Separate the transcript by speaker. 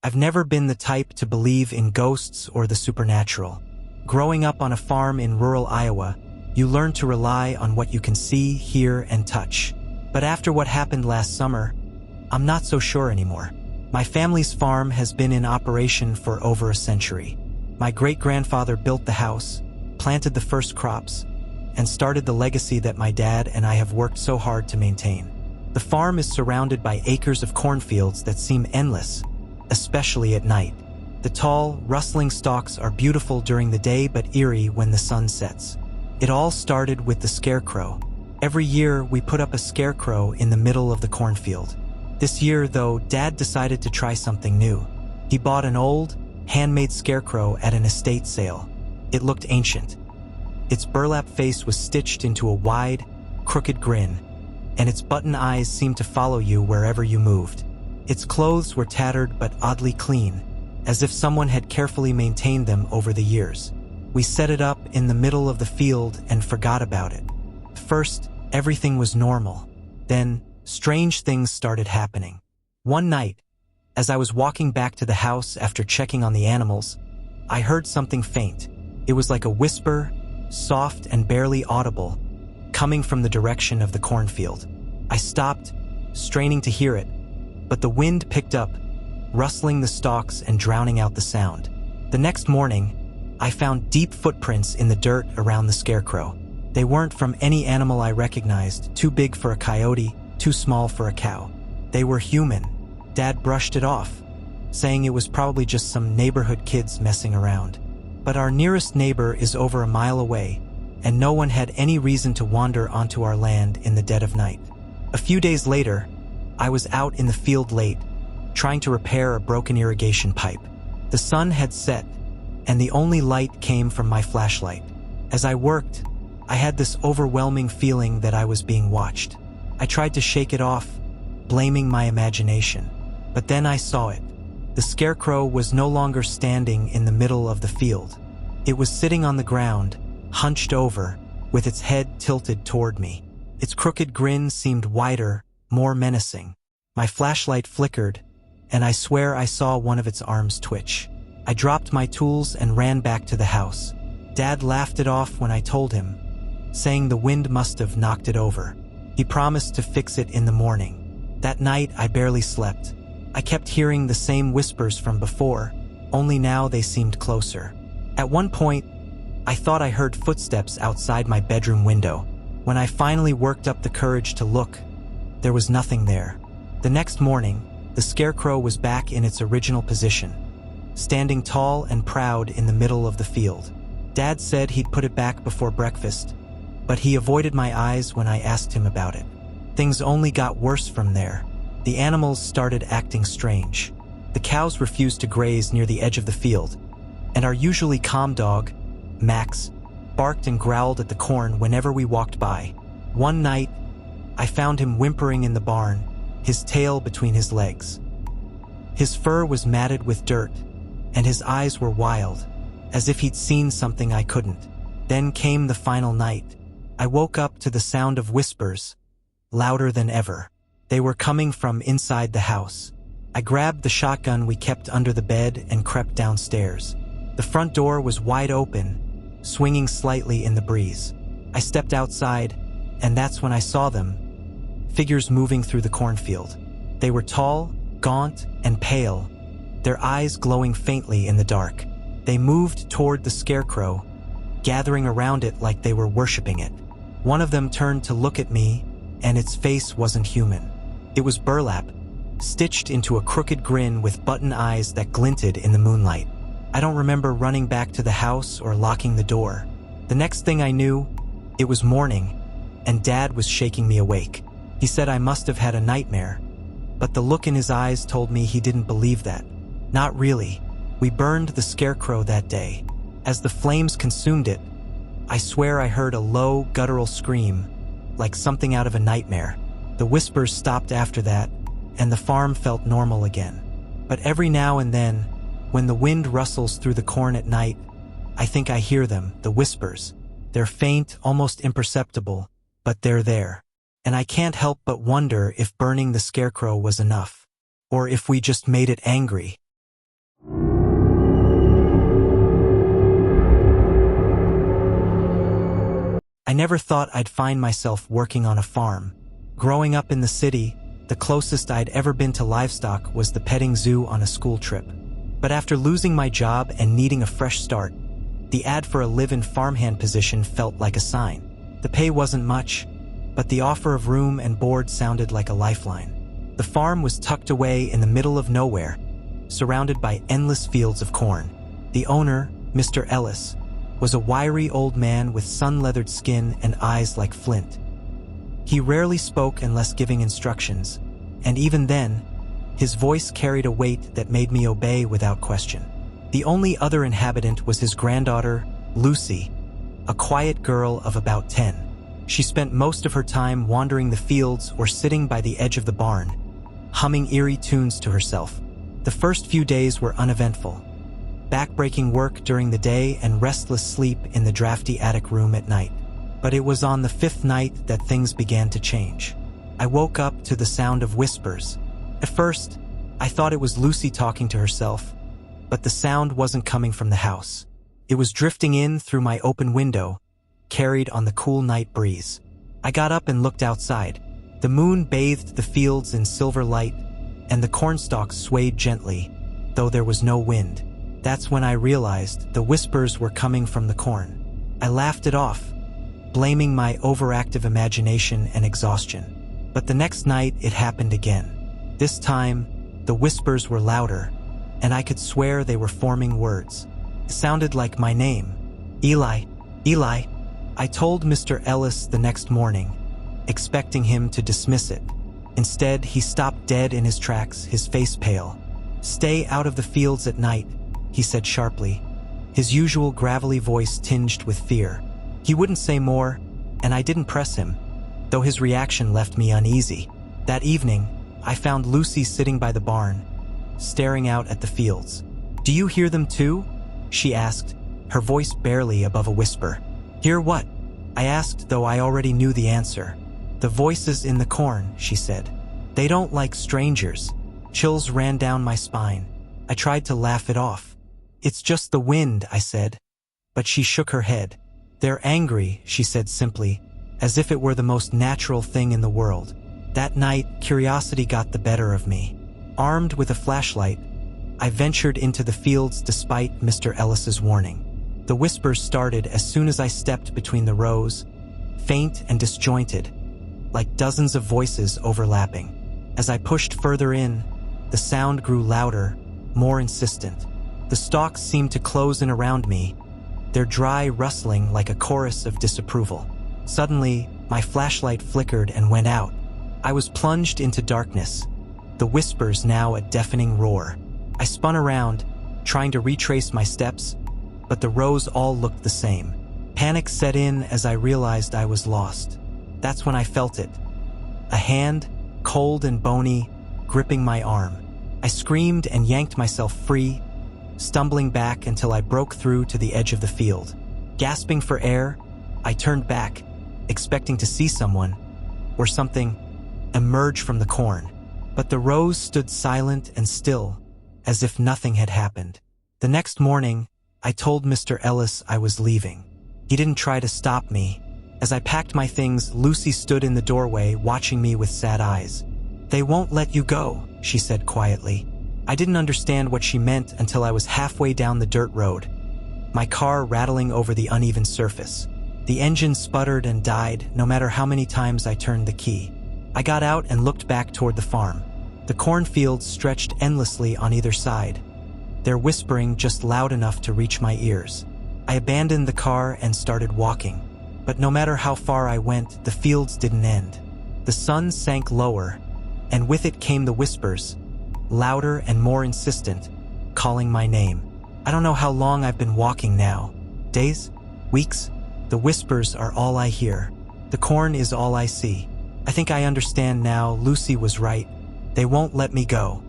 Speaker 1: I've never been the type to believe in ghosts or the supernatural. Growing up on a farm in rural Iowa, you learn to rely on what you can see, hear, and touch. But after what happened last summer, I'm not so sure anymore. My family's farm has been in operation for over a century. My great-grandfather built the house, planted the first crops, and started the legacy that my dad and I have worked so hard to maintain. The farm is surrounded by acres of cornfields that seem endless, especially at night. The tall, rustling stalks are beautiful during the day but eerie when the sun sets. It all started with the scarecrow. Every year, we put up a scarecrow in the middle of the cornfield. This year, though, Dad decided to try something new. He bought an old, handmade scarecrow at an estate sale. It looked ancient. Its burlap face was stitched into a wide, crooked grin, and its button eyes seemed to follow you wherever you moved. Its clothes were tattered but oddly clean, as if someone had carefully maintained them over the years. We set it up in the middle of the field and forgot about it. First, everything was normal. Then, strange things started happening. One night, as I was walking back to the house after checking on the animals, I heard something faint. It was like a whisper, soft and barely audible, coming from the direction of the cornfield. I stopped, straining to hear it, but the wind picked up, rustling the stalks and drowning out the sound. The next morning, I found deep footprints in the dirt around the scarecrow. They weren't from any animal I recognized, too big for a coyote, too small for a cow. They were human. Dad brushed it off, saying it was probably just some neighborhood kids messing around. But our nearest neighbor is over a mile away, and no one had any reason to wander onto our land in the dead of night. A few days later, I was out in the field late, trying to repair a broken irrigation pipe. The sun had set, and the only light came from my flashlight. As I worked, I had this overwhelming feeling that I was being watched. I tried to shake it off, blaming my imagination. But then I saw it. The scarecrow was no longer standing in the middle of the field. It was sitting on the ground, hunched over, with its head tilted toward me. Its crooked grin seemed wider, more menacing. My flashlight flickered, and I swear I saw one of its arms twitch. I dropped my tools and ran back to the house. Dad laughed it off when I told him, saying the wind must have knocked it over. He promised to fix it in the morning. That night, I barely slept. I kept hearing the same whispers from before, only now they seemed closer. At one point, I thought I heard footsteps outside my bedroom window. When I finally worked up the courage to look, there was nothing there. The next morning, the scarecrow was back in its original position, standing tall and proud in the middle of the field. Dad said he'd put it back before breakfast, but he avoided my eyes when I asked him about it. Things only got worse from there. The animals started acting strange. The cows refused to graze near the edge of the field, and our usually calm dog, Max, barked and growled at the corn whenever we walked by. One night, I found him whimpering in the barn, his tail between his legs. His fur was matted with dirt, and his eyes were wild, as if he'd seen something I couldn't. Then came the final night. I woke up to the sound of whispers, louder than ever. They were coming from inside the house. I grabbed the shotgun we kept under the bed and crept downstairs. The front door was wide open, swinging slightly in the breeze. I stepped outside, and that's when I saw them, figures moving through the cornfield. They were tall, gaunt, and pale, their eyes glowing faintly in the dark. They moved toward the scarecrow, gathering around it like they were worshiping it. One of them turned to look at me, and its face wasn't human. It was burlap, stitched into a crooked grin with button eyes that glinted in the moonlight. I don't remember running back to the house or locking the door. The next thing I knew, it was morning, and Dad was shaking me awake. He said I must have had a nightmare, but the look in his eyes told me he didn't believe that. Not really. We burned the scarecrow that day. As the flames consumed it, I swear I heard a low, guttural scream, like something out of a nightmare. The whispers stopped after that, and the farm felt normal again. But every now and then, When the wind rustles through the corn at night, I think I hear them, the whispers. They're faint, almost imperceptible, but they're there. And I can't help but wonder if burning the scarecrow was enough, or if we just made it angry. I never thought I'd find myself working on a farm. Growing up in the city, the closest I'd ever been to livestock was the petting zoo on a school trip. But after losing my job and needing a fresh start, the ad for a live-in farmhand position felt like a sign. The pay wasn't much, but the offer of room and board sounded like a lifeline. The farm was tucked away in the middle of nowhere, surrounded by endless fields of corn. The owner, Mr. Ellis, was a wiry old man with sun-leathered skin and eyes like flint. He rarely spoke unless giving instructions, and even then, his voice carried a weight that made me obey without question. The only other inhabitant was his granddaughter, Lucy, a quiet girl of about 10. She spent most of her time wandering the fields or sitting by the edge of the barn, humming eerie tunes to herself. The first few days were uneventful. Back-breaking work during the day and restless sleep in the drafty attic room at night. But it was on the 5th night that things began to change. I woke up to the sound of whispers. At first, I thought it was Lucy talking to herself, but the sound wasn't coming from the house. It was drifting in through my open window, carried on the cool night breeze. I got up and looked outside. The moon bathed the fields in silver light, and the cornstalks swayed gently, though there was no wind. That's when I realized the whispers were coming from the corn. I laughed it off, blaming my overactive imagination and exhaustion. But the next night, it happened again. This time, the whispers were louder, and I could swear they were forming words. It sounded like my name. Eli, Eli. I told Mr. Ellis the next morning, expecting him to dismiss it. Instead, he stopped dead in his tracks, his face pale. "Stay out of the fields at night," he said sharply, his usual gravelly voice tinged with fear. He wouldn't say more, and I didn't press him, though his reaction left me uneasy. That evening, I found Lucy sitting by the barn, staring out at the fields. "Do you hear them too?" she asked, her voice barely above a whisper. "Hear what?" I asked, though I already knew the answer. "The voices in the corn," she said. "They don't like strangers." Chills ran down my spine. I tried to laugh it off. "It's just the wind," I said. But she shook her head. "They're angry," she said simply, as if it were the most natural thing in the world. That night, curiosity got the better of me. Armed with a flashlight, I ventured into the fields despite Mr. Ellis's warning. The whispers started as soon as I stepped between the rows, faint and disjointed, like dozens of voices overlapping. As I pushed further in, the sound grew louder, more insistent. The stalks seemed to close in around me, their dry rustling like a chorus of disapproval. Suddenly, my flashlight flickered and went out. I was plunged into darkness, the whispers now a deafening roar. I spun around, trying to retrace my steps, but the rows all looked the same. Panic set in as I realized I was lost. That's when I felt it. A hand, cold and bony, gripping my arm. I screamed and yanked myself free, stumbling back until I broke through to the edge of the field. Gasping for air, I turned back, expecting to see someone, or something, emerge from the corn. But the rows stood silent and still, as if nothing had happened. The next morning, I told Mr. Ellis I was leaving. He didn't try to stop me. As I packed my things, Lucy stood in the doorway, watching me with sad eyes. "They won't let you go," she said quietly. I didn't understand what she meant until I was halfway down the dirt road, my car rattling over the uneven surface. The engine sputtered and died, no matter how many times I turned the key. I got out and looked back toward the farm. The cornfields stretched endlessly on either side, their whispering just loud enough to reach my ears. I abandoned the car and started walking. But no matter how far I went, the fields didn't end. The sun sank lower, and with it came the whispers, louder and more insistent, calling my name. I don't know how long I've been walking now. Days? Weeks? The whispers are all I hear. The corn is all I see. I think I understand now. Lucy was right. They won't let me go.